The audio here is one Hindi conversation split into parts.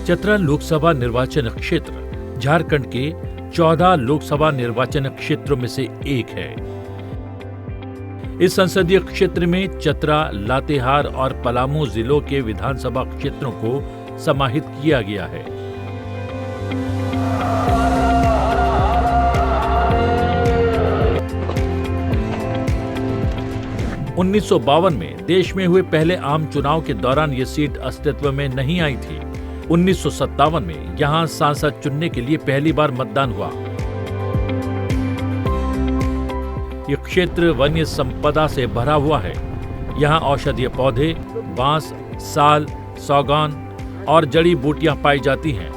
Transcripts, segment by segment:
चतरा लोकसभा निर्वाचन क्षेत्र झारखंड के 14 लोकसभा निर्वाचन क्षेत्रों में से एक है। इस संसदीय क्षेत्र में चतरा, लातेहार और पलामू जिलों के विधानसभा क्षेत्रों को समाहित किया गया है। उन्नीस में देश में हुए पहले आम चुनाव के दौरान ये सीट अस्तित्व में नहीं आई थी। 1957 में यहां सांसद चुनने के लिए पहली बार मतदान हुआ। ये क्षेत्र वन्य संपदा से भरा हुआ है। यहाँ औषधीय पौधे, बांस, साल, सौगान और जड़ी बूटियां पाई जाती हैं।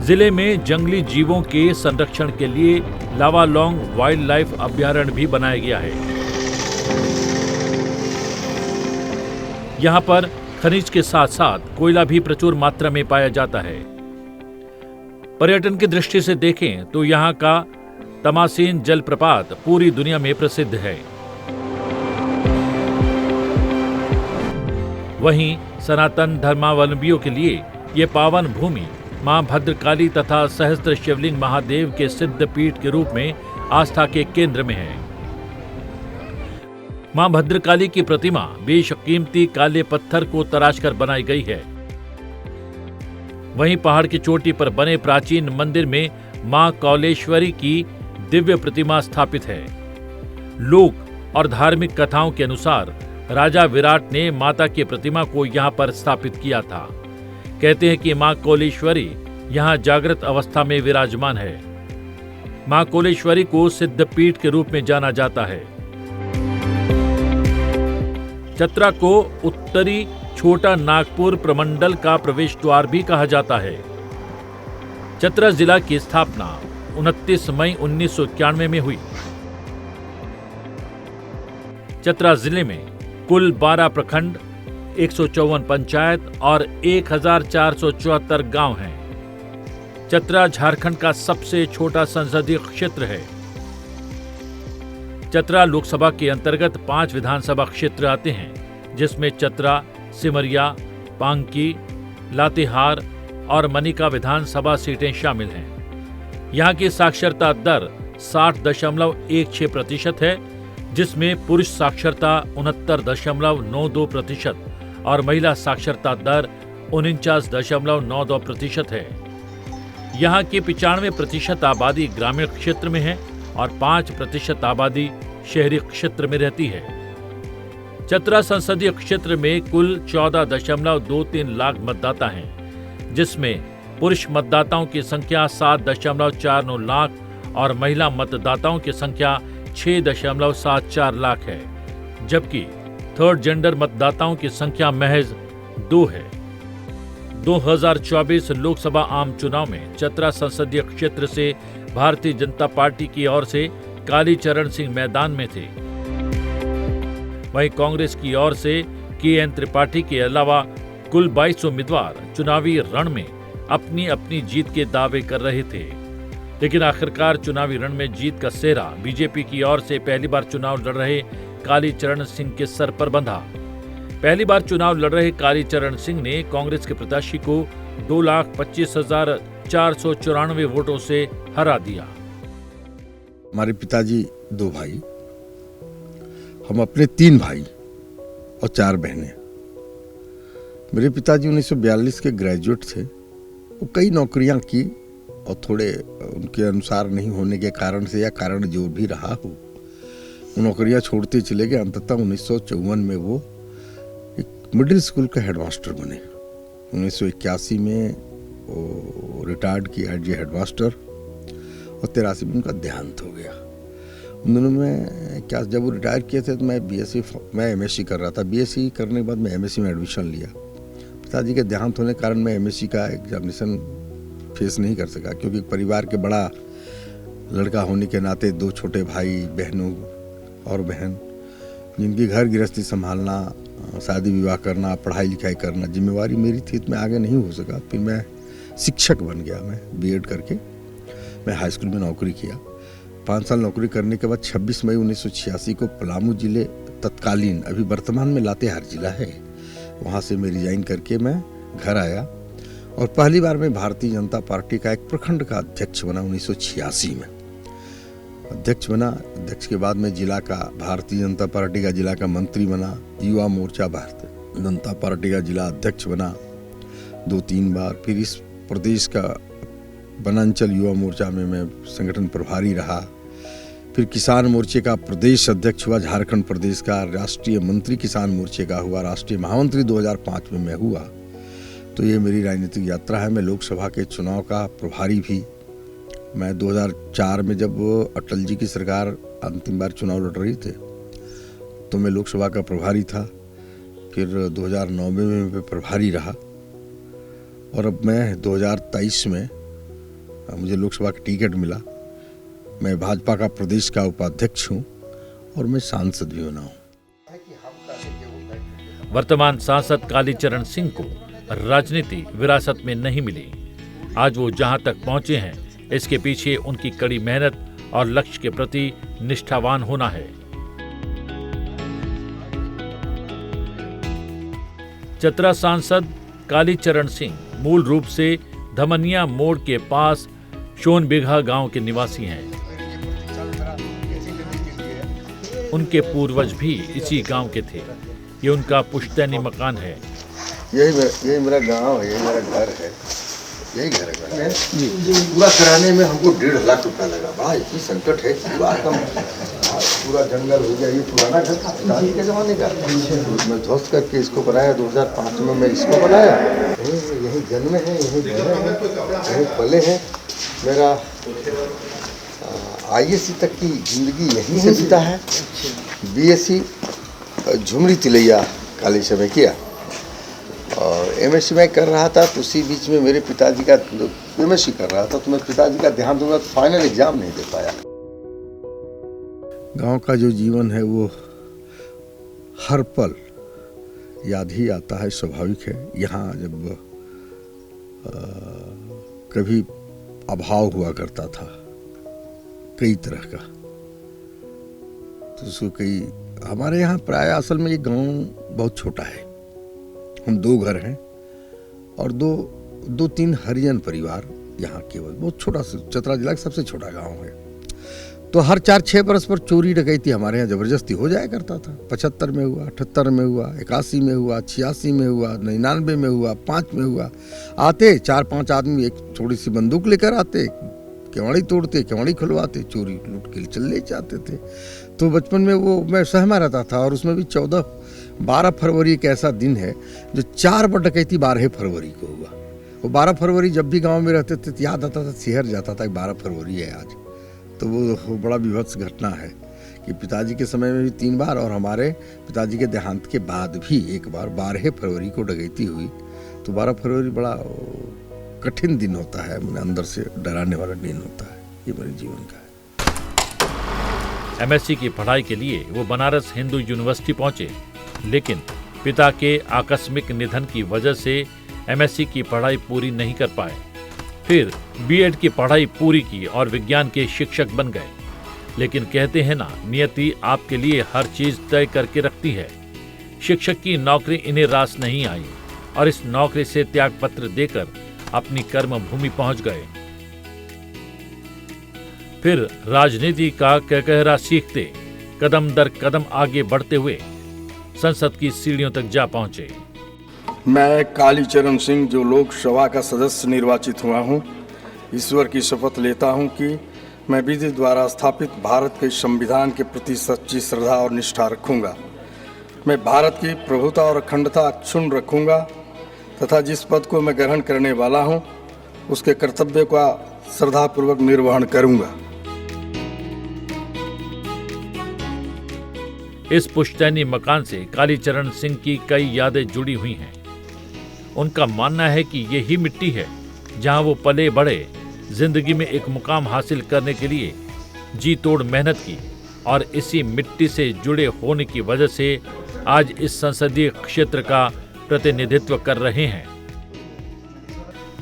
जिले में जंगली जीवों के संरक्षण के लिए लावालौंग वाइल्ड लाइफ अभयारण्य भी बनाया गया है। यहाँ पर खनिज के साथ साथ कोयला भी प्रचुर मात्रा में पाया जाता है। पर्यटन की दृष्टि से देखें तो यहाँ का तमासीन जलप्रपात पूरी दुनिया में प्रसिद्ध है। वहीं सनातन धर्मावलंबियों के लिए ये पावन भूमि मां भद्रकाली तथा सहस्त्र शिवलिंग महादेव के सिद्ध पीठ के रूप में आस्था के केंद्र में है। मां भद्रकाली की प्रतिमा बेशकीमती काले पत्थर को तराशकर बनाई गई है। वहीं पहाड़ की चोटी पर बने प्राचीन मंदिर में मां कौलेश्वरी की दिव्य प्रतिमा स्थापित है। लोक और धार्मिक कथाओं के अनुसार राजा विराट ने माता की प्रतिमा को यहां पर स्थापित किया था। कहते हैं कि मां कौलेश्वरी यहां जागृत अवस्था में विराजमान है। मां कौलेश्वरी को सिद्ध पीठ के रूप में जाना जाता है। चतरा को उत्तरी छोटा नागपुर प्रमंडल का प्रवेश द्वार भी कहा जाता है। चतरा जिला की स्थापना 29 मई 1991 में हुई। चतरा जिले में कुल 12 प्रखंड, 154 पंचायत और 1474 गांव हैं। चतरा झारखंड का सबसे छोटा संसदीय क्षेत्र है। चतरा लोकसभा के अंतर्गत 5 विधानसभा क्षेत्र आते हैं, जिसमें चतरा, सिमरिया, पांकी, लातेहार और मनिका विधानसभा सीटें शामिल हैं। यहाँ की साक्षरता दर 60.16% है, जिसमें पुरुष साक्षरता 69.92% और महिला साक्षरता दर 49.92% है। यहाँ की 95% आबादी ग्रामीण क्षेत्र में है और 5% आबादी शहरी क्षेत्र में रहती है। चतरा संसदीय क्षेत्र में कुल 14.23 लाख मतदाता हैं, जिसमें पुरुष मतदाताओं की संख्या 7.49 लाख और महिला मतदाताओं की संख्या 6.74 लाख है, जबकि थर्ड जेंडर मतदाताओं की संख्या महज 2 है। 2024 लोकसभा आम चुनाव में चतरा संसदीय क्षेत्र से भारतीय जनता पार्टी की ओर से कालीचरण सिंह मैदान में थे। वहीं कांग्रेस की ओर से के.एन. त्रिपाठी के अलावा कुल 22 उम्मीदवार चुनावी रण में अपनी अपनी जीत के दावे कर रहे थे, लेकिन आखिरकार चुनावी रण में जीत का सेहरा बीजेपी की ओर से पहली बार चुनाव लड़ रहे कालीचरण सिंह के सर पर बंधा। पहली बार चुनाव लड़ रहे कालीचरण सिंह ने कांग्रेस के प्रत्याशी को 2,25,494 वोटों से हरा दिया। हमारे पिताजी 2 भाई, हम अपने 3 भाई और 4 बहनें। मेरे पिताजी 1942 के ग्रेजुएट थे। वो कई नौकरियां की और थोड़े उनके अनुसार नहीं होने के कारण से या कारण जो भी रहा हो, वो नौकरियां छोड़ते चले गए। अंततः 1954 में वो एक मिडिल स्कूल का हेडमास्टर बने। 1981 में वो रिटायर्ड किया एज ए हेडमास्टर और 83 में उनका देहांत हो गया। उन दिनों में क्या, जब वो रिटायर किए थे तो मैं एमएससी कर रहा था। बीएससी करने के बाद मैं एमएससी में एडमिशन लिया। पिताजी के देहांत होने के कारण मैं एमएससी का एग्जामिनेशन फेस नहीं कर सका, क्योंकि परिवार के बड़ा लड़का होने के नाते 2 छोटे भाई बहनों और बहन, जिनकी घर गृहस्थी संभालना, शादी विवाह करना, पढ़ाई लिखाई करना जिम्मेवारी मेरी थी, तो मैं आगे नहीं हो सका। फिर मैं शिक्षक बन गया। मैं बीएड करके मैं हाई स्कूल में नौकरी किया। 5 साल नौकरी करने के बाद 26 मई 1986 को पलामू जिले, तत्कालीन अभी वर्तमान में लातेहार जिला है, वहाँ से मैं रिजाइन करके मैं घर आया और पहली बार मैं भारतीय जनता पार्टी का एक प्रखंड का अध्यक्ष बना 1986 में। अध्यक्ष बना, अध्यक्ष के बाद मैं जिला का भारतीय जनता पार्टी का जिला का मंत्री बना, युवा मोर्चा भारतीय जनता पार्टी का जिला अध्यक्ष बना 2-3 बार। फिर इस प्रदेश का वनांचल युवा मोर्चा में मैं संगठन प्रभारी रहा। फिर किसान मोर्चे का प्रदेश अध्यक्ष हुआ, झारखंड प्रदेश का राष्ट्रीय मंत्री किसान मोर्चे का हुआ, राष्ट्रीय महामंत्री 2005 में मैं हुआ। तो ये मेरी राजनीतिक यात्रा है। मैं लोकसभा के चुनाव का प्रभारी भी, मैं 2004 में जब अटल जी की सरकार अंतिम बार चुनाव लड़ रही थे तो मैं लोकसभा का प्रभारी था। फिर 2009 में मैं प्रभारी रहा और अब मैं 2023 में मुझे लोकसभा का टिकट मिला। मैं भाजपा का प्रदेश का उपाध्यक्ष हूँ और मैं सांसद भी बना हूँ। वर्तमान सांसद कालीचरण सिंह को राजनीति विरासत में नहीं मिली। आज वो जहां तक पहुंचे हैं इसके पीछे उनकी कड़ी मेहनत और लक्ष्य के प्रति निष्ठावान होना है। चतरा सांसद कालीचरण सिंह मूल रूप से धमनिया मोड़ के पास सोनबिघा गांव के निवासी हैं। उनके पूर्वज भी इसी गांव के थे। ये उनका पुश्तैनी मकान है। यही मेरा गांव है, यही मेरा घर है, यही घर है जी। पूरा कराने में हमको 1.5 लाख रुपया लगा। बड़ा इतनी संकट है, पूरा जंगल हो गया। ये पुराना घर था दादी के जमाने का, मैं ध्वस्त करके इसको बनाया। 2005 में मैं इसको बनाया। यही जन्मे हैं, यही बड़े हैं, यही पले हैं। मेरा ISC तक की जिंदगी यहीं से बीता है। BSc झुमरी तिलैया कॉलेज से मैं किया और MSc मैं कर रहा था। तो उसी बीच में मेरे पिताजी का MSc कर रहा था तो मैं पिताजी का देहांत हुआ तो फाइनल एग्जाम नहीं दे पाया। गांव का जो जीवन है वो हर पल याद ही आता है, स्वाभाविक है। यहाँ जब कभी अभाव हुआ करता था कई तरह का, तो उसको कई हमारे यहाँ प्राय असल में ये गांव बहुत छोटा है। हम 2 घर हैं और 2-3 हरिजन परिवार यहाँ केवल, बहुत छोटा सा चतरा जिला का सबसे छोटा गांव है। तो हर 4-6 बरस पर चोरी डकैती हमारे यहाँ जबरदस्ती हो जाया करता था। 75 में हुआ, 78 में हुआ, 81 में हुआ, 86 में हुआ, 99 में हुआ, 5 में हुआ। आते 4-5 आदमी एक थोड़ी सी बंदूक लेकर आते, केवाड़ी तोड़ते, केवाड़ी खुलवाते, चोरी लूट के चले जाते थे। तो बचपन में वो मैं सहमा रहता था। और उसमें भी 12 फरवरी एक ऐसा दिन है जो 4 बार डकैती 12 फरवरी को हुआ। वो 12 फरवरी जब भी गांव में रहते थे तो याद आता था, शहर जाता था 12 फरवरी है आज। तो वो बड़ा विभत्स घटना है कि पिताजी के समय में भी 3 बार और हमारे पिताजी के देहांत के बाद भी एक बार 12 फरवरी को डकैती हुई। तो 12 फरवरी बड़ा कठिन दिन होता है, मेरे अंदर से डराने वाला दिन होता है। ये मेरे जीवन का है। MSc की पढ़ाई के लिए वो बनारस हिंदू यूनिवर्सिटी पहुंचे, लेकिन पिता के आकस्मिक निधन की वजह से MSc की पढ़ाई पूरी नहीं कर पाए। फिर B.Ed की पढ़ाई पूरी की और विज्ञान के शिक्षक बन गए। लेकिन कहते हैं ना, नियति आपके लिए हर चीज तय करके रखती है। शिक्षक की नौकरी इन्हें रास नहीं आई और इस नौकरी से त्यागपत्र देकर अपनी कर्म भूमि पहुंच गए। फिर राजनीति का कहकहरा सीखते कदम दर कदम आगे बढ़ते हुए संसद की सीढ़ियों तक जा पहुंचे। मैं कालीचरण सिंह जो लोकसभा का सदस्य निर्वाचित हुआ हूं, ईश्वर की शपथ लेता हूं कि मैं विधि द्वारा स्थापित भारत के संविधान के प्रति सच्ची श्रद्धा और निष्ठा रखूंगा। मैं भारत की प्रभुता और अखंडता अक्षुण्ण रखूंगा तथा जिस पद को मैं ग्रहण करने वाला हूं उसके कर्तव्य का श्रद्धापूर्वक निर्वहन करूंगा। इस पुश्तैनी मकान से कालीचरण सिंह की कई यादें जुड़ी हुई हैं। उनका मानना है कि यही मिट्टी है जहां वो पले बढ़े, जिंदगी में एक मुकाम हासिल करने के लिए जी तोड़ मेहनत की और इसी मिट्टी से जुड़े होने की वजह से आज इस संसदीय क्षेत्र का प्रतिनिधित्व कर रहे हैं।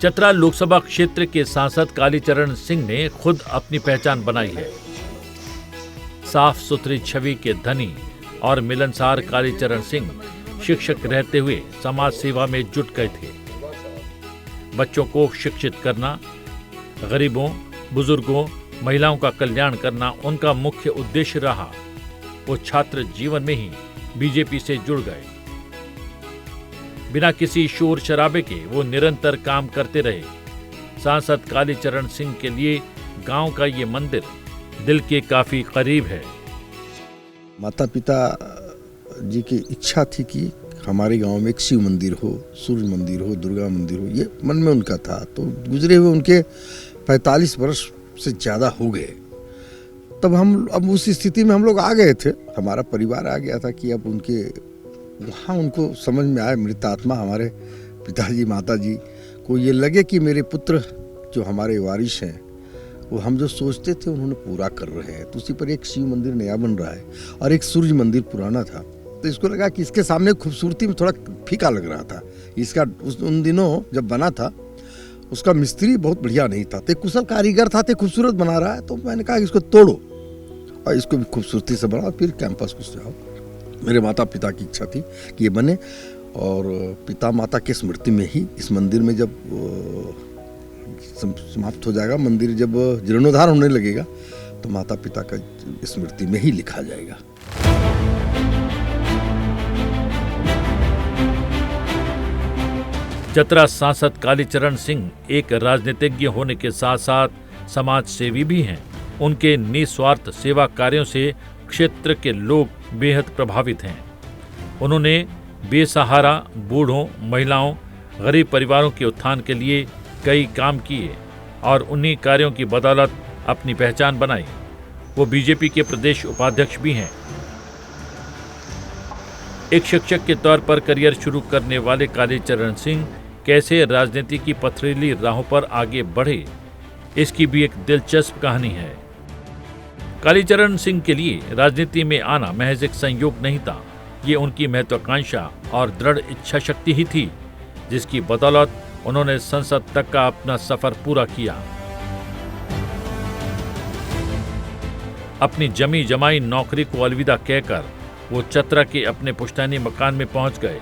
चतरा लोकसभा क्षेत्र के सांसद कालीचरण सिंह ने खुद अपनी पहचान बनाई है। साफ सुथरी छवि के धनी और मिलनसार कालीचरण सिंह शिक्षक रहते हुए समाज सेवा में जुट गए थे। बच्चों को शिक्षित करना, गरीबों, बुजुर्गों, महिलाओं का कल्याण करना उनका मुख्य उद्देश्य रहा। वो छात्र जीवन में ही बीजेपी से जुड़ गए। बिना किसी शोर शराबे के वो निरंतर काम करते रहे। सांसद कालीचरण सिंह के लिए गांव का ये मंदिर दिल के काफी करीब है। माता पिता जी की इच्छा थी कि हमारे गांव में एक शिव मंदिर हो, सूर्य मंदिर हो, दुर्गा मंदिर हो, ये मन में उनका था। तो गुजरे हुए उनके 45 वर्ष से ज़्यादा हो गए। तब अब उस स्थिति में हम लोग आ गए थे, हमारा परिवार आ गया था कि अब वहाँ उनको समझ में आए, मृतात्मा हमारे पिताजी माताजी को ये लगे कि मेरे पुत्र जो हमारे वारिस हैं वो हम जो सोचते थे उन्होंने पूरा कर रहे हैं। तो उसी पर एक शिव मंदिर नया बन रहा है और एक सूर्य मंदिर पुराना था। तो इसको लगा कि इसके सामने खूबसूरती में थोड़ा फीका लग रहा था। इसका उन दिनों जब बना था उसका मिस्त्री बहुत बढ़िया नहीं था, तो कुशल कारीगर था, तो खूबसूरत बना रहा है। तो मैंने कहा कि इसको तोड़ो और इसको भी खूबसूरती से बनाओ, फिर कैंपस को सजाओ। मेरे माता पिता की इच्छा थी कि ये बने और पिता माता की स्मृति में ही इस मंदिर में जब समाप्त हो जाएगा, मंदिर जब जीर्णोद्धार होने लगेगा तो माता पिता का स्मृति में ही लिखा जाएगा। चतरा सांसद कालीचरण सिंह एक राजनीतिज्ञ होने के साथ साथ समाज सेवी भी हैं। उनके निस्वार्थ सेवा कार्यों से क्षेत्र के लोग बेहद प्रभावित हैं। उन्होंने बेसहारा बूढ़ों, महिलाओं, गरीब परिवारों के उत्थान के लिए कई काम किए और उन्हीं कार्यों की बदौलत अपनी पहचान बनाई। वो बीजेपी के प्रदेश उपाध्यक्ष भी हैं। एक शिक्षक के तौर पर करियर शुरू करने वाले कालीचरण सिंह कैसे राजनीति की पथरीली राहों पर आगे बढ़े, इसकी भी एक दिलचस्प कहानी है। कालीचरण सिंह के लिए राजनीति में आना महज एक संयोग नहीं था, ये उनकी महत्वाकांक्षा और दृढ़ इच्छा शक्ति ही थी, जिसकी बदौलत उन्होंने संसद तक का अपना सफर पूरा किया। अपनी जमी जमाई नौकरी को अलविदा कहकर वो चतरा के अपने पुश्तैनी मकान में पहुंच गए।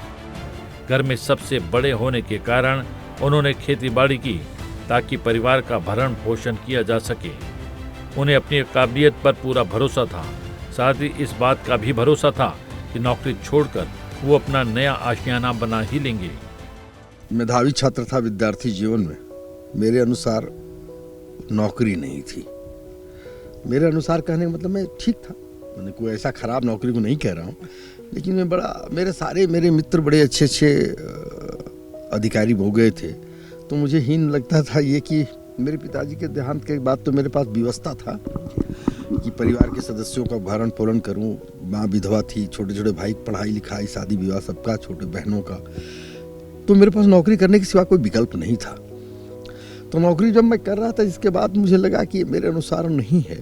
घर में सबसे बड़े होने के कारण उन्होंने खेतीबाड़ी की ताकि परिवार का भरण पोषण किया जा सके। उन्हें अपनी काबिलियत पर पूरा भरोसा था, साथ ही इस बात का भी भरोसा था कि नौकरी छोड़कर वो अपना नया आशियाना बना ही लेंगे। मेधावी छात्र था विद्यार्थी जीवन में। मेरे अनुसार नौकरी नहीं थी। मेरे अनुसार कहने का मतलब मैं ठीक था, मैंने कोई ऐसा खराब नौकरी को नहीं कह रहा हूँ, लेकिन मेरे मित्र बड़े अच्छे अधिकारी हो गए थे। तो मुझे हीन लगता था ये कि मेरे पिताजी के देहांत के बाद तो मेरे पास व्यवस्था था कि परिवार के सदस्यों का भरण पोषण करूं। माँ विधवा थी, छोटे छोटे भाई पढ़ाई लिखाई शादी विवाह सबका, छोटे बहनों का। तो मेरे पास नौकरी करने के सिवा कोई विकल्प नहीं था। तो नौकरी जब मैं कर रहा था, इसके बाद मुझे लगा कि मेरे अनुसार नहीं है,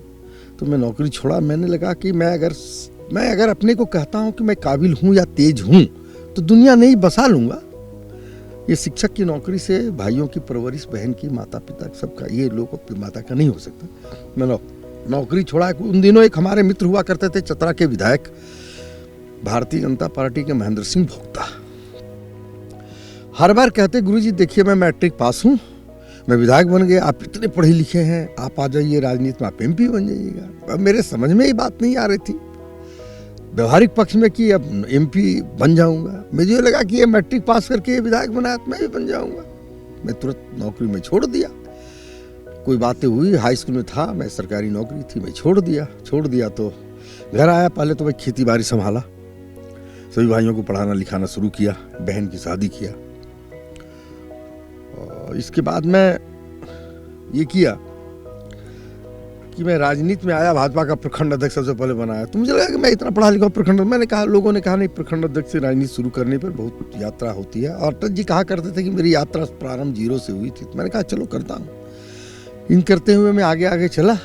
तो मैं नौकरी छोड़ा। मैंने लगा कि मैं अगर अपने को कहता हूँ कि मैं काबिल हूँ या तेज हूँ तो दुनिया नहीं बसा लूँगा। ये शिक्षक की नौकरी से भाइयों की परवरिश, बहन की, माता पिता सबका, ये लोग माता का नहीं हो सकता। मैं नौकरी छोड़ा। उन दिनों एक हमारे मित्र हुआ करते थे, चतरा के विधायक, भारतीय जनता पार्टी के महेंद्र सिंह भोक्ता। हर बार कहते, गुरुजी देखिए मैं मैट्रिक पास हूँ, मैं विधायक बन गया, आप इतने पढ़े लिखे हैं, आप आ जाइए राजनीति में, आप MP बन जाइएगा। अब मेरे समझ में ये बात नहीं आ रही थी व्यवहारिक पक्ष में कि अब MP बन जाऊंगा। मुझे लगा कि ये मैट्रिक पास करके विधायक बनाया तो मैं भी बन जाऊंगा। मैं तुरंत नौकरी में छोड़ दिया। कोई बातें हुई, हाई स्कूल में था मैं, सरकारी नौकरी थी, मैं छोड़ दिया। तो घर आया, पहले तो मैं खेती बाड़ी संभाला, सभी भाइयों को पढ़ाना लिखाना शुरू किया, बहन की शादी किया। और इसके बाद मैं ये किया कि मैं राजनीति में आया, भाजपा का प्रखंड अध्यक्ष सबसे पहले बनाया। तो मुझे लगा कि मैं इतना पढ़ा लिखा प्रखंड, मैंने कहा, लोगों ने कहा नहीं, प्रखंड अध्यक्ष से राजनीति शुरू करने पर बहुत यात्रा होती है। और अटल जी कहा करते थे कि मेरी यात्रा प्रारंभ 0 से हुई थी। तो मैंने कहा चलो करता हूँ। इन करते हुए मैं आगे चला।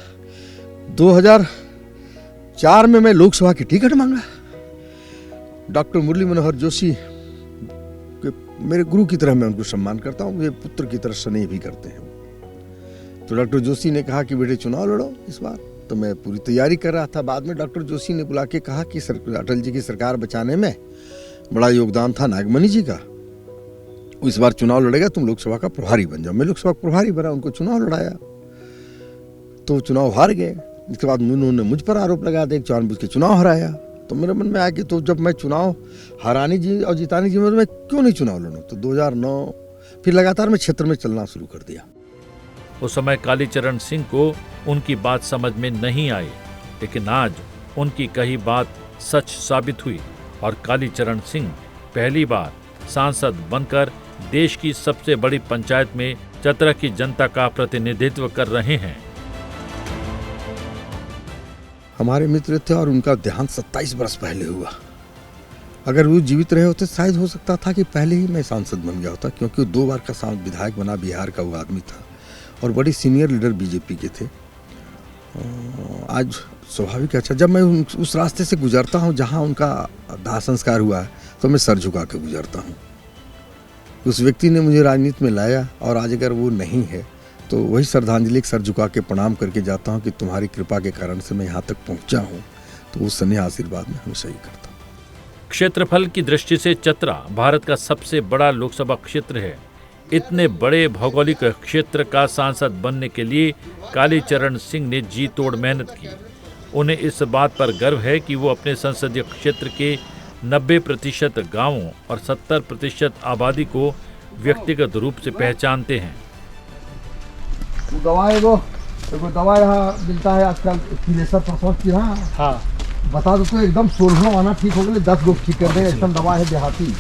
2004 में मैं लोकसभा की टिकट मांगा। डॉक्टर मुरली मनोहर जोशी के मेरे गुरु की तरह मैं उनको सम्मान करता हूँ, वे पुत्र की तरह स्नेह भी करते हैं। तो डॉक्टर जोशी ने कहा कि बेटे चुनाव लड़ो इस बार। तो मैं पूरी तैयारी कर रहा था। बाद में डॉक्टर जोशी ने बुला के कहा कि अटल जी की सरकार बचाने में बड़ा योगदान था नागमणि जी का। वो इस बार चुनाव लड़ेगा, तुम लोकसभा का प्रभारी बन जाओ। मैं लोकसभा का प्रभारी बना, उनको चुनाव लड़ाया तो चुनाव हार गए। इसके बाद उन्होंने मुझ पर आरोप लगा दिया, जानबूझ के चुनाव हराया। तो मेरे मन में आया कि तो जब मैं चुनाव हराने जी और जिताने जी में मैं क्यों नहीं चुनाव लड़ूं। तो 2009 फिर लगातार मैं क्षेत्र में चलना शुरू कर दिया। उस समय कालीचरण सिंह को उनकी बात समझ में नहीं आई, लेकिन आज उनकी कही बात सच साबित हुई और कालीचरण सिंह पहली बार सांसद बनकर देश की सबसे बड़ी पंचायत में चतरा की जनता का प्रतिनिधित्व कर रहे हैं। हमारे मित्र थे और उनका देहांत 27 वर्ष पहले हुआ। अगर वो जीवित रहे होते शायद हो सकता था कि पहले ही मैं सांसद बन गया होता, क्योंकि वो 2 बार का विधायक बना, बिहार का वो आदमी था और बड़ी सीनियर लीडर बीजेपी के थे। आज स्वाभाविक अच्छा, जब मैं उस रास्ते से गुजरता हूँ जहाँ उनका दाह संस्कार हुआ है तो मैं सर झुका के गुजरता हूँ। उस व्यक्ति ने मुझे राजनीति में लाया और आज अगर वो नहीं है तो वही श्रद्धांजलि सर झुका के प्रणाम करके जाता हूँ कि तुम्हारी कृपा के कारण से मैं यहाँ तक पहुँचा हूँ। तो उस स्नेह आशीर्वाद में हमेशा ही करता हूँ। क्षेत्रफल की दृष्टि से चतरा भारत का सबसे बड़ा लोकसभा क्षेत्र है। इतने बड़े भौगोलिक क्षेत्र का सांसद बनने के लिए कालीचरण सिंह ने जी तोड़ मेहनत की। उन्हें इस बात पर गर्व है कि वो अपने संसदीय क्षेत्र के 90% गांवों और 70% आबादी को व्यक्तिगत रूप से पहचानते हैं। दवा दवा यहाँ मिलता है आजकल थिनेसर प्रसव की। हाँ बता दो तो एकदम 16 आना ठीक हो गए, 10 लोग ठीक कर दें, ऐसा दवा है देहाती।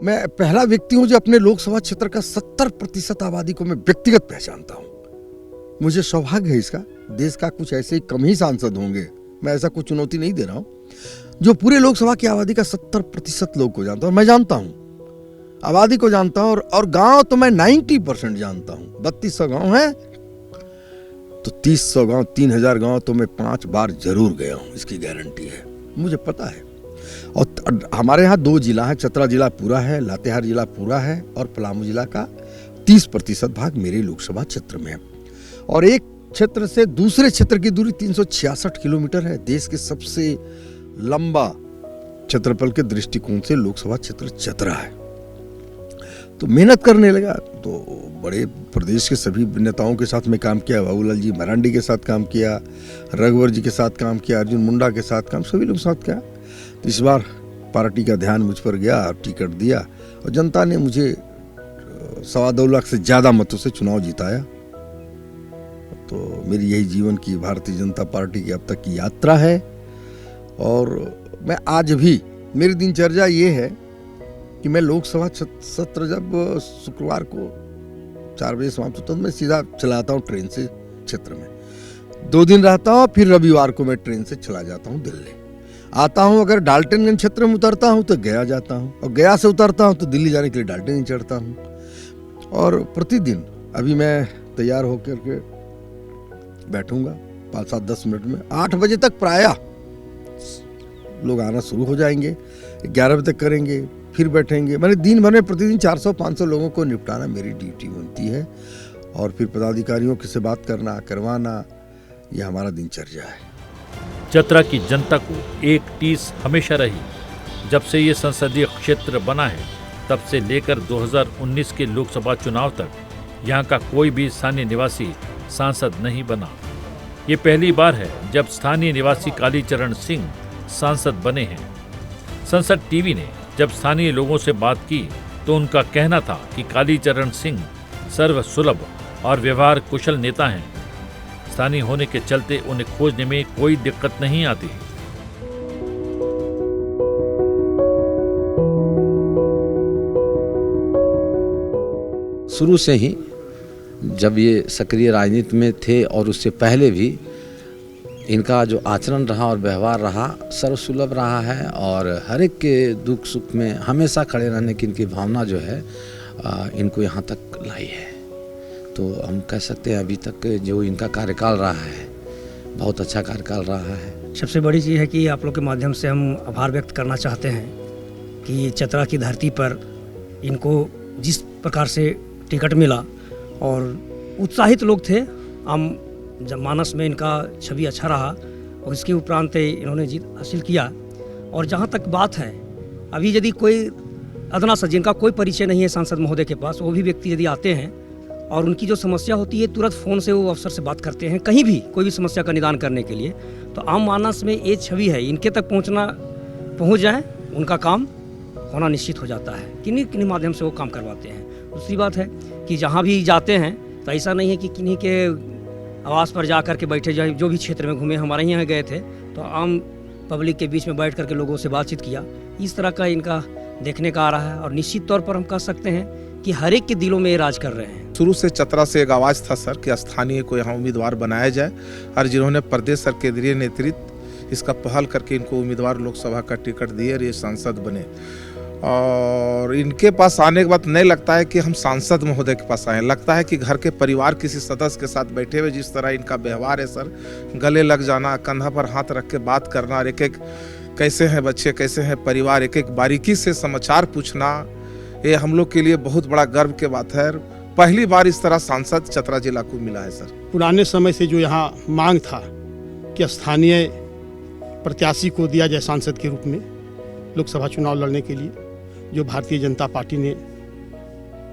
मैं पहला व्यक्ति हूँ जो अपने लोकसभा क्षेत्र का 70% आबादी को मैं व्यक्तिगत पहचानता हूँ। मुझे सौभाग्य है इसका। देश का कुछ ऐसे कम ही सांसद होंगे, मैं ऐसा कुछ चुनौती नहीं दे रहा हूँ, जो पूरे लोकसभा की आबादी का 70% लोग को जानता हूँ। मैं जानता हूँ, आबादी को जानता हूँ और गांव तो मैं 90% जानता हूँ। 3200 गांव है तो 300 गांव, 3000 गांव तो मैं 5 बार जरूर गया हूँ, इसकी गारंटी है, मुझे पता है। और हमारे यहाँ 2 जिला है, चतरा जिला पूरा है, लातेहार जिला पूरा है और पलामू जिला का 30% भाग मेरे लोकसभा क्षेत्र में है। और एक क्षेत्र से दूसरे क्षेत्र की दूरी 366 किलोमीटर है। देश के सबसे लंबा क्षेत्रफल के दृष्टिकोण से लोकसभा क्षेत्र चतरा है। तो मेहनत करने लगा तो बड़े प्रदेश के सभी नेताओं के साथ में काम किया। बाबूलाल जी मरांडी के साथ काम किया, रघुवर जी के साथ काम किया, अर्जुन मुंडा के साथ काम, सभी लोग साथ किया। तो इस बार पार्टी का ध्यान मुझ पर गया और टिकट दिया और जनता ने मुझे 2.25 लाख से ज़्यादा मतों से चुनाव जिताया। तो मेरी यही जीवन की भारतीय जनता पार्टी की अब तक की यात्रा है। और मैं आज भी, मेरी दिनचर्या ये है कि मैं लोकसभा सत्र जब शुक्रवार को 4 बजे समाप्त होता है तो मैं सीधा चला आता हूँ ट्रेन से क्षेत्र में। 2 दिन रहता हूँ, फिर रविवार को मैं ट्रेन से चला जाता हूँ दिल्ली। आता हूँ, अगर डाल्टनगंज क्षेत्र में उतरता हूँ तो गया जाता हूँ, और गया से उतरता हूँ तो दिल्ली जाने के लिए डाल्टनगंज चढ़ता हूँ। और प्रतिदिन अभी मैं तैयार होकर के बैठूंगा 5-7-10 मिनट में। 8 बजे तक प्रायः लोग आना शुरू हो जाएंगे, 11 बजे तक करेंगे, फिर बैठेंगे। मैंने दिन भर में प्रतिदिन 400-500 लोगों को निपटाना मेरी ड्यूटी बनती है। और फिर पदाधिकारियों से बात करना, करवाना, यह हमारा दिनचर्या है। चतरा की जनता को एक टीस हमेशा रही। जब से ये संसदीय क्षेत्र बना है तब से लेकर 2019 के लोकसभा चुनाव तक यहाँ का कोई भी स्थानीय निवासी सांसद नहीं बना। ये पहली बार है जब स्थानीय निवासी कालीचरण सिंह सांसद बने हैं। संसद टीवी ने जब स्थानीय लोगों से बात की तो उनका कहना था कि कालीचरण सिंह सर्वसुलभ और व्यवहार कुशल नेता हैं। स्थानीय होने के चलते उन्हें खोजने में कोई दिक्कत नहीं आती। शुरू से ही जब ये सक्रिय राजनीति में थे और उससे पहले भी इनका जो आचरण रहा और व्यवहार रहा सर्वसुलभ रहा है और हर एक के दुख सुख में हमेशा खड़े रहने की इनकी भावना जो है इनको यहाँ तक लाई है। तो हम कह सकते हैं अभी तक जो इनका कार्यकाल रहा है बहुत अच्छा कार्यकाल रहा है। सबसे बड़ी चीज़ है कि आप लोग के माध्यम से हम आभार व्यक्त करना चाहते हैं कि चतरा की धरती पर इनको जिस प्रकार से टिकट मिला और उत्साहित लोग थे, हम जब मानस में इनका छवि अच्छा रहा और इसके उपरांत इन्होंने जीत हासिल किया। और जहाँ तक बात है अभी यदि कोई अदना सा जिनका कोई परिचय नहीं है सांसद महोदय के पास, वो भी व्यक्ति यदि आते हैं और उनकी जो समस्या होती है तुरंत फ़ोन से वो अफसर से बात करते हैं, कहीं भी कोई भी समस्या का निदान करने के लिए। तो आम मानस में ये छवि है, इनके तक पहुंच जाए उनका काम होना निश्चित हो जाता है। किन्हीं किन्हीं माध्यम से वो काम करवाते हैं। दूसरी बात है कि जहाँ भी जाते हैं तो ऐसा नहीं है कि किन्हीं के आवास पर जा कर के बैठे जाए। जो भी क्षेत्र में घूमे, हमारे यहाँ गए थे तो आम पब्लिक के बीच में बैठ करके लोगों से बातचीत किया। इस तरह का इनका देखने का आ रहा है और निश्चित तौर पर हम कह सकते हैं कि हर एक के दिलों में ये राज कर रहे हैं। शुरू से चतरा से एक आवाज़ था सर कि स्थानीय को यहाँ उम्मीदवार बनाया जाए, और जिन्होंने प्रदेश और केंद्रीय नेतृत्व इसका पहल करके इनको उम्मीदवार लोकसभा का टिकट दिए और ये सांसद बने। और इनके पास आने के बाद नहीं लगता है कि हम सांसद महोदय के पास आए, लगता है कि घर के परिवार किसी सदस्य के साथ बैठे हुए। जिस तरह इनका व्यवहार है सर, गले लग जाना, कंधा पर हाथ रख के बात करना, और एक एक कैसे हैं बच्चे, कैसे हैं परिवार, एक एक बारीकी से समाचार पूछना, ये हम लोग के लिए बहुत बड़ा गर्व की बात है। पहली बार इस तरह सांसद चतरा जिला को मिला है सर। पुराने समय से जो यहाँ मांग था कि स्थानीय प्रत्याशी को दिया जाए सांसद के रूप में लोकसभा चुनाव लड़ने के लिए, जो भारतीय जनता पार्टी ने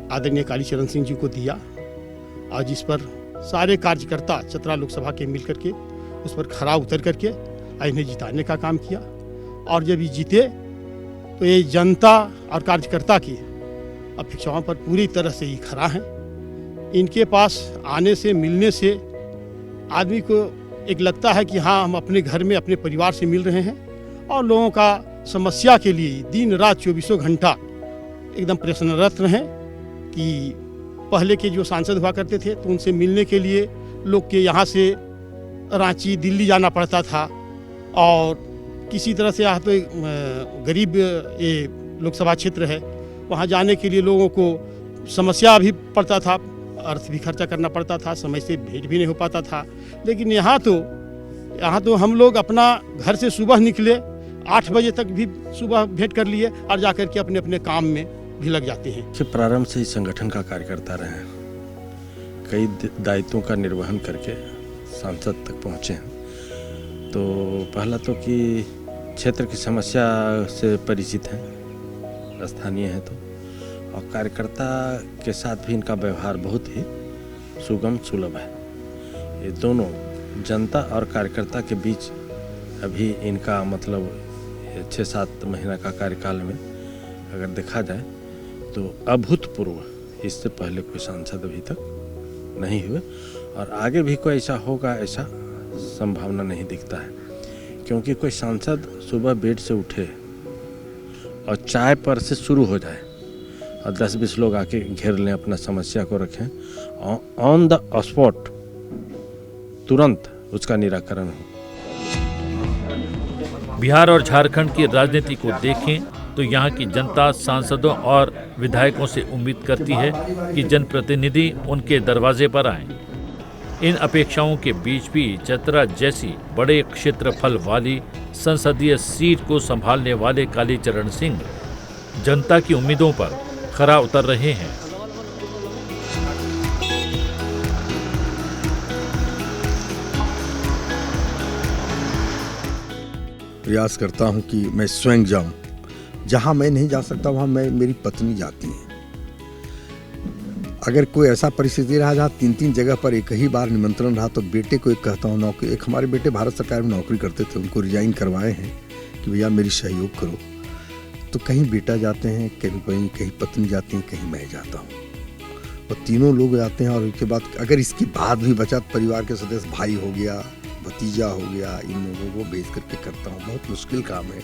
आदरणीय कालीचरण सिंह जी को दिया, और जिस पर सारे कार्यकर्ता चतरा लोकसभा के मिल करके उस पर खरा उतर करके इन्हें जिताने का काम किया। और जब ये जीते तो ये जनता और कार्यकर्ता की अपेक्षाओं पर पूरी तरह से ही खरा है। इनके पास आने से, मिलने से आदमी को एक लगता है कि हाँ, हम अपने घर में अपने परिवार से मिल रहे हैं, और लोगों का समस्या के लिए दिन रात 24 घंटा एकदम प्रश्नरत रहें। कि पहले के जो सांसद हुआ करते थे तो उनसे मिलने के लिए लोग के यहाँ से रांची, दिल्ली जाना पड़ता था, और किसी तरह से यहाँ तो गरीब ये लोकसभा क्षेत्र है, वहाँ जाने के लिए लोगों को समस्या भी पड़ता था, अर्थ भी खर्चा करना पड़ता था, समय से भेंट भी नहीं हो पाता था। लेकिन यहाँ तो हम लोग अपना घर से सुबह निकले, 8 बजे तक भी सुबह भेंट कर लिए और जाकर के अपने अपने काम में भी लग जाते हैं। से प्रारंभ से ही संगठन का कार्यकर्ता रहे हैं, कई दायित्वों का निर्वहन करके सांसद तक पहुँचे हैं। तो पहला तो कि क्षेत्र की समस्या से परिचित हैं, स्थानीय हैं तो, और कार्यकर्ता के साथ भी इनका व्यवहार बहुत ही सुगम सुलभ है। ये दोनों जनता और कार्यकर्ता के बीच अभी इनका मतलब 6-7 महीना का कार्यकाल में अगर देखा जाए तो अभूतपूर्व, इससे पहले कोई सांसद अभी तक नहीं हुए, और आगे भी कोई ऐसा होगा ऐसा संभावना नहीं दिखता है। क्योंकि कोई सांसद सुबह बेड से उठे और चाय पर से शुरू हो जाए और 10-20 लोग आके घेर लें, अपना समस्या को रखें, ऑन द स्पॉट तुरंत उसका निराकरण हो। बिहार और झारखंड की राजनीति को देखें तो यहाँ की जनता सांसदों और विधायकों से उम्मीद करती है कि जनप्रतिनिधि उनके दरवाजे पर आएं। इन अपेक्षाओं के बीच भी चतरा जैसी बड़े क्षेत्रफल वाली संसदीय सीट को संभालने वाले कालीचरण सिंह जनता की उम्मीदों पर खरा उतर रहे हैं। प्रयास करता हूं कि मैं स्वयं जाऊं, जहां मैं नहीं जा सकता वहां मेरी पत्नी जाती है। अगर कोई ऐसा परिस्थिति रहा जहाँ 3-3 जगह पर एक ही बार निमंत्रण रहा तो बेटे को एक कहता हूँ नौकरी, एक हमारे बेटे भारत सरकार में नौकरी करते थे, उनको रिजाइन करवाए हैं कि भैया मेरी सहयोग करो, तो कहीं बेटा जाते हैं, कहीं पत्नी जाती है, कहीं मैं जाता हूँ, और तीनों लोग जाते हैं। और उसके बाद अगर इसके बाद भी बचा परिवार के सदस्य, भाई हो गया, भतीजा हो गया, इन लोगों को भेज करके करता हूँ। बहुत मुश्किल काम है,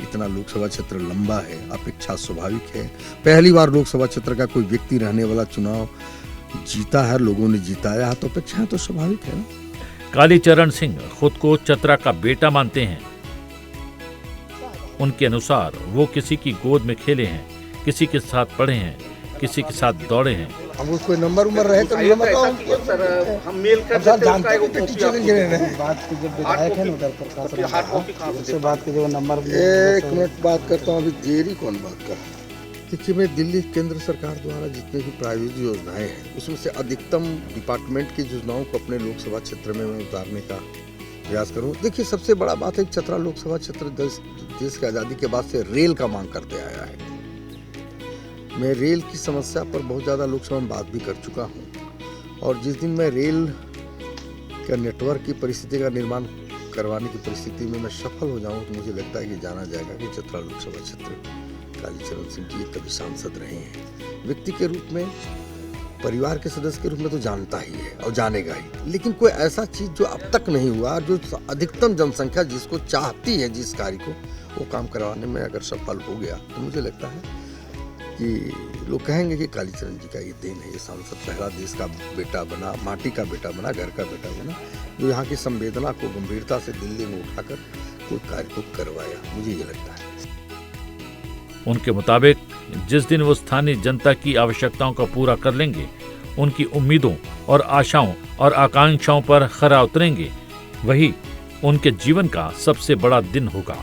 इतना लोकसभा क्षेत्र लंबा है, अपेक्षा स्वाभाविक है। पहली बार लोकसभा क्षेत्र का कोई व्यक्ति रहने वाला चुनाव जीता है, लोगों ने जिताया है, तो अपेक्षा तो स्वाभाविक है ना। कालीचरण सिंह खुद को चतरा का बेटा मानते हैं। उनके अनुसार वो किसी की गोद में खेले हैं, किसी के साथ पढ़े हैं, किसी के साथ दौड़े हैं। हम उसको नंबर रहे तो हम मेल कर जानते हैं कि टीचर हैं। बात की जब विधायक है उधर प्रशासन उससे बात की, जो नंबर 1 मिनट बात करता हूँ, अभी देरी कौन बात कर। देखिए, मैं दिल्ली केंद्र सरकार द्वारा जितने भी प्रायोजित योजनाएं हैं उसमें से अधिकतम डिपार्टमेंट की योजनाओं को अपने लोकसभा क्षेत्र में मैं उतारने का प्रयास करूँ। देखिए, सबसे बड़ा बात है कि चतरा लोकसभा क्षेत्र देश की आज़ादी के बाद से रेल का मांग करते आया है। मैं रेल की समस्या पर बहुत ज़्यादा लोकसभा में बात भी कर चुका हूँ, और जिस दिन मैं रेल का नेटवर्क की परिस्थिति का निर्माण करवाने की परिस्थिति में मैं सफल हो जाऊँ, तो मुझे लगता है कि जाना जाएगा कि चतरा लोकसभा क्षेत्र कालीचरण सिंह जी कभी सांसद रहे हैं। व्यक्ति के रूप में, परिवार के सदस्य के रूप में तो जानता ही है और जानेगा ही, लेकिन कोई ऐसा चीज़ जो अब तक नहीं हुआ, जो अधिकतम जनसंख्या जिसको चाहती है, जिस कार्य को, वो काम करवाने में अगर सफल हो गया, तो मुझे लगता है कि लोग कहेंगे कि कालीचरण जी का ये देन है, ये सांसद पहला देश का बेटा बना, माटी का बेटा बना, घर का बेटा बना, जो यहाँ की संवेदना को गंभीरता से दिल्ली में उठाकर कोई कार्य को करवाया। मुझे ये लगता है। उनके मुताबिक जिस दिन वो स्थानीय जनता की आवश्यकताओं को पूरा कर लेंगे, उनकी उम्मीदों और आशाओं और आकांक्षाओं पर खरा उतरेंगे, वही उनके जीवन का सबसे बड़ा दिन होगा।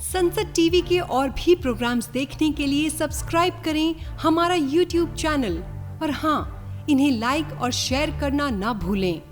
संसद टीवी के और भी प्रोग्राम्स देखने के लिए सब्सक्राइब करें हमारा YouTube चैनल और हाँ, इन्हें लाइक और शेयर करना ना भूलें।